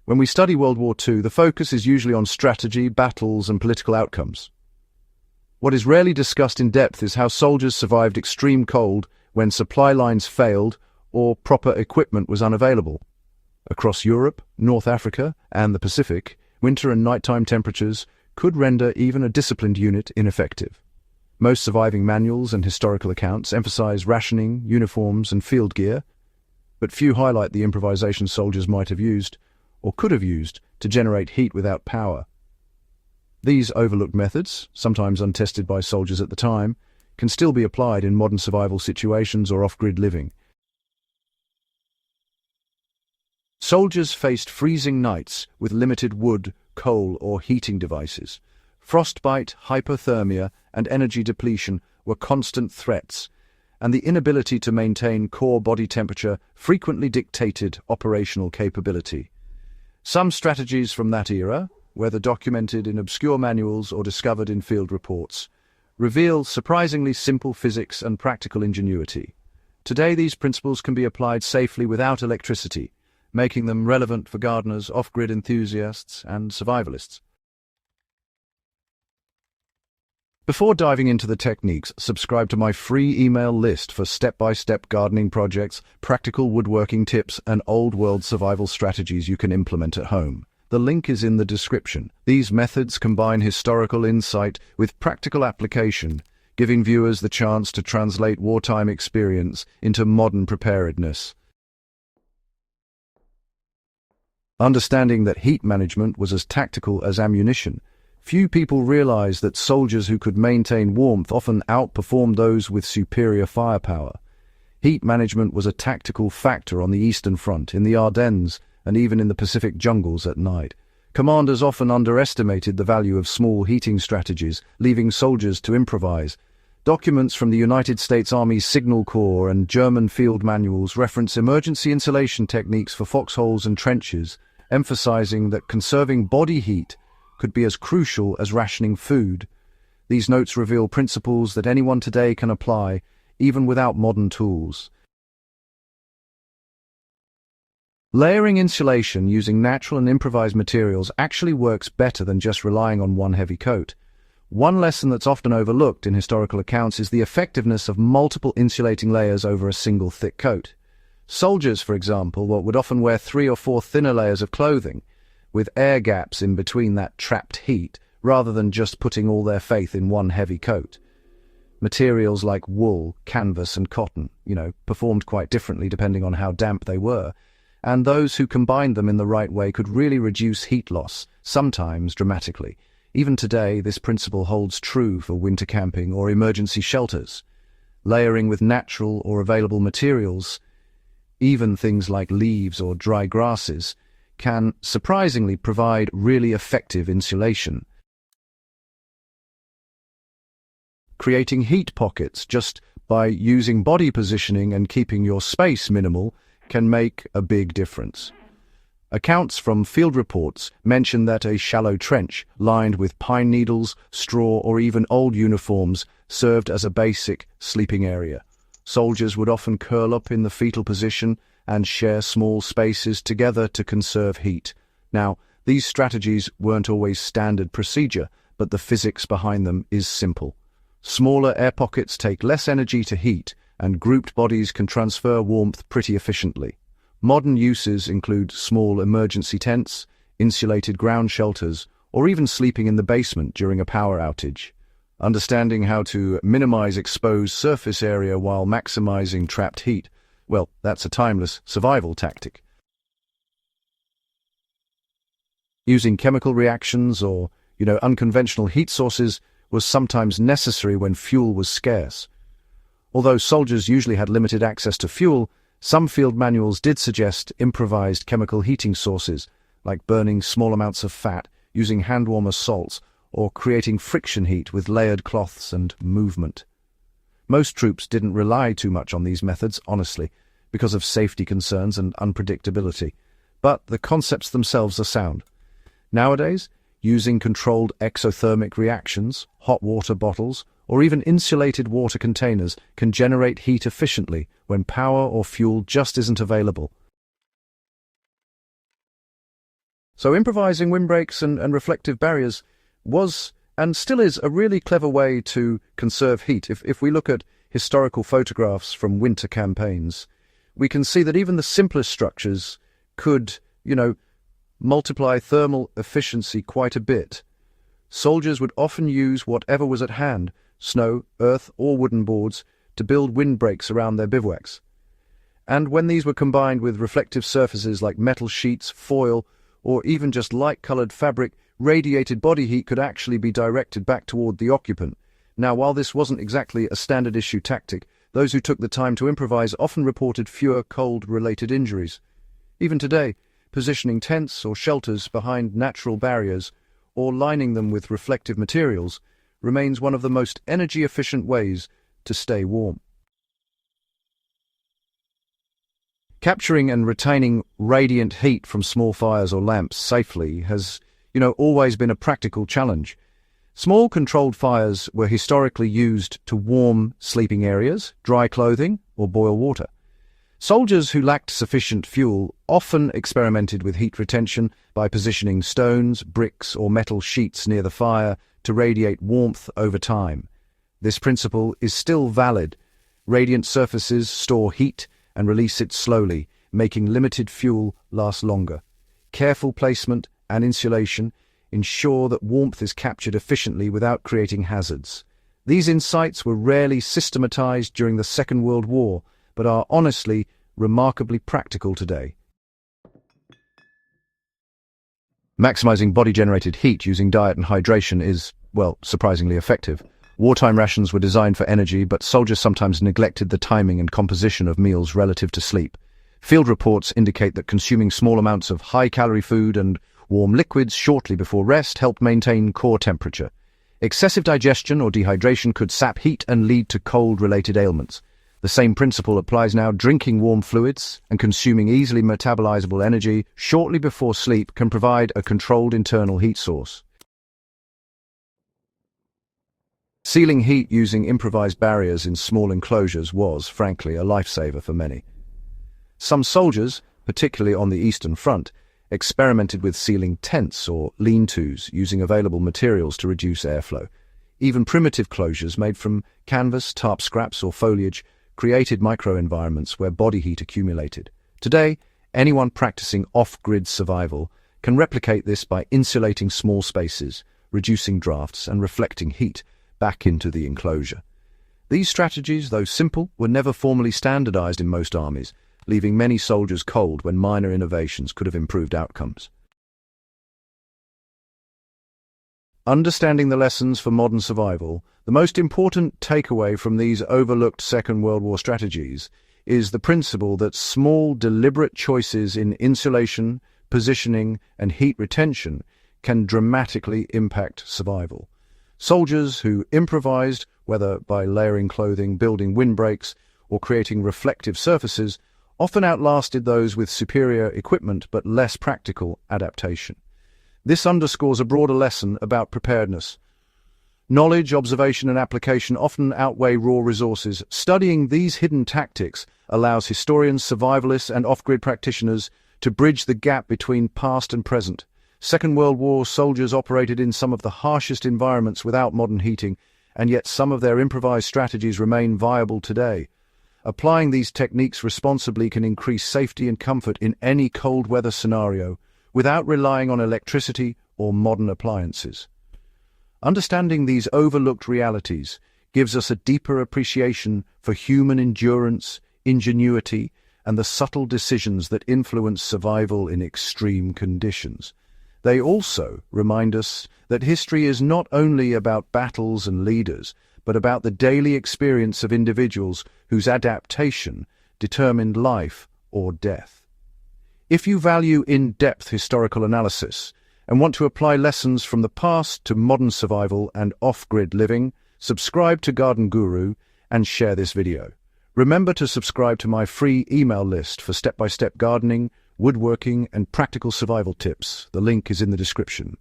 When we study World War II, the focus is usually on strategy, battles, and political outcomes. What is rarely discussed in depth is how soldiers survived extreme cold when supply lines failed or proper equipment was unavailable. Across Europe, North Africa, and the Pacific, winter and nighttime temperatures could render even a disciplined unit ineffective. Most surviving manuals and historical accounts emphasize rationing, uniforms, and field gear, but few highlight the improvisation soldiers might have used, or could have used, to generate heat without power. These overlooked methods, sometimes untested by soldiers at the time, can still be applied in modern survival situations or off-grid living. Soldiers faced freezing nights with limited wood, coal, or heating devices. Frostbite, hypothermia, and energy depletion were constant threats, and the inability to maintain core body temperature frequently dictated operational capability. Some strategies from that era, whether documented in obscure manuals or discovered in field reports, reveal surprisingly simple physics and practical ingenuity. Today, these principles can be applied safely without electricity, making them relevant for gardeners, off-grid enthusiasts, and survivalists. Before diving into the techniques, subscribe to my free email list for step-by-step gardening projects, practical woodworking tips, and old-world survival strategies you can implement at home. The link is in the description. These methods combine historical insight with practical application, giving viewers the chance to translate wartime experience into modern preparedness. Understanding that heat management was as tactical as ammunition, few people realize that soldiers who could maintain warmth often outperformed those with superior firepower. Heat management was a tactical factor on the Eastern Front, in the Ardennes, and even in the Pacific jungles at night. Commanders often underestimated the value of small heating strategies, leaving soldiers to improvise. Documents from the United States Army Signal Corps and German field manuals reference emergency insulation techniques for foxholes and trenches, emphasizing that conserving body heat could be as crucial as rationing food. These notes reveal principles that anyone today can apply, even without modern tools. Layering insulation using natural and improvised materials actually works better than just relying on one heavy coat. One lesson that's often overlooked in historical accounts is the effectiveness of multiple insulating layers over a single thick coat. Soldiers, for example, would often wear 3 or 4 thinner layers of clothing, with air gaps in between that trapped heat, rather than just putting all their faith in one heavy coat. Materials like wool, canvas, and cotton, performed quite differently depending on how damp they were, and those who combined them in the right way could really reduce heat loss, sometimes dramatically. Even today, this principle holds true for winter camping or emergency shelters. Layering with natural or available materials, even things like leaves or dry grasses, can surprisingly provide really effective insulation. Creating heat pockets just by using body positioning and keeping your space minimal can make a big difference. Accounts from field reports mention that a shallow trench lined with pine needles, straw, or even old uniforms served as a basic sleeping area. Soldiers would often curl up in the fetal position and share small spaces together to conserve heat. Now, these strategies weren't always standard procedure, but the physics behind them is simple. Smaller air pockets take less energy to heat, and grouped bodies can transfer warmth pretty efficiently. Modern uses include small emergency tents, insulated ground shelters, or even sleeping in the basement during a power outage. Understanding how to minimize exposed surface area while maximizing trapped heat, well, that's a timeless survival tactic. Using chemical reactions or, unconventional heat sources was sometimes necessary when fuel was scarce. Although soldiers usually had limited access to fuel, some field manuals did suggest improvised chemical heating sources, like burning small amounts of fat, using hand-warmer salts, or creating friction heat with layered cloths and movement. Most troops didn't rely too much on these methods, honestly, because of safety concerns and unpredictability, but the concepts themselves are sound. Nowadays, using controlled exothermic reactions, hot water bottles, or even insulated water containers can generate heat efficiently when power or fuel just isn't available. So improvising windbreaks and reflective barriers was and still is a really clever way to conserve heat. If we look at historical photographs from winter campaigns, we can see that even the simplest structures could, multiply thermal efficiency quite a bit. Soldiers would often use whatever was at hand, snow, earth, or wooden boards, to build windbreaks around their bivouacs. And when these were combined with reflective surfaces like metal sheets, foil, or even just light-colored fabric, radiated body heat could actually be directed back toward the occupant. Now, while this wasn't exactly a standard-issue tactic, those who took the time to improvise often reported fewer cold-related injuries. Even today, positioning tents or shelters behind natural barriers or lining them with reflective materials remains one of the most energy-efficient ways to stay warm. Capturing and retaining radiant heat from small fires or lamps safely has, always been a practical challenge. Small controlled fires were historically used to warm sleeping areas, dry clothing, or boil water. Soldiers who lacked sufficient fuel often experimented with heat retention by positioning stones, bricks, or metal sheets near the fire to radiate warmth over time. This principle is still valid. Radiant surfaces store heat and release it slowly, making limited fuel last longer. Careful placement and insulation ensure that warmth is captured efficiently without creating hazards. These insights were rarely systematized during the Second World War, but are honestly remarkably practical today. Maximizing body-generated heat using diet and hydration is, surprisingly effective. Wartime rations were designed for energy, but soldiers sometimes neglected the timing and composition of meals relative to sleep. Field reports indicate that consuming small amounts of high-calorie food and warm liquids shortly before rest helped maintain core temperature. Excessive digestion or dehydration could sap heat and lead to cold-related ailments. The same principle applies now. Drinking warm fluids and consuming easily metabolizable energy shortly before sleep can provide a controlled internal heat source. Sealing heat using improvised barriers in small enclosures was, frankly, a lifesaver for many. Some soldiers, particularly on the Eastern Front, experimented with sealing tents or lean-tos using available materials to reduce airflow. Even primitive closures made from canvas, tarp scraps, or foliage created microenvironments where body heat accumulated. Today, anyone practicing off-grid survival can replicate this by insulating small spaces, reducing drafts, and reflecting heat back into the enclosure. These strategies, though simple, were never formally standardized in most armies, leaving many soldiers cold when minor innovations could have improved outcomes. Understanding the lessons for modern survival, the most important takeaway from these overlooked Second World War strategies is the principle that small, deliberate choices in insulation, positioning, and heat retention can dramatically impact survival. Soldiers who improvised, whether by layering clothing, building windbreaks, or creating reflective surfaces, often outlasted those with superior equipment but less practical adaptation. This underscores a broader lesson about preparedness. Knowledge, observation, and application often outweigh raw resources. Studying these hidden tactics allows historians, survivalists, and off-grid practitioners to bridge the gap between past and present. Second World War soldiers operated in some of the harshest environments without modern heating, and yet some of their improvised strategies remain viable today. Applying these techniques responsibly can increase safety and comfort in any cold weather scenario, without relying on electricity or modern appliances. Understanding these overlooked realities gives us a deeper appreciation for human endurance, ingenuity, and the subtle decisions that influence survival in extreme conditions. They also remind us that history is not only about battles and leaders, but about the daily experience of individuals whose adaptation determined life or death. If you value in-depth historical analysis and want to apply lessons from the past to modern survival and off-grid living, subscribe to Garden Guru and share this video. Remember to subscribe to my free email list for step-by-step gardening, woodworking, and practical survival tips. The link is in the description.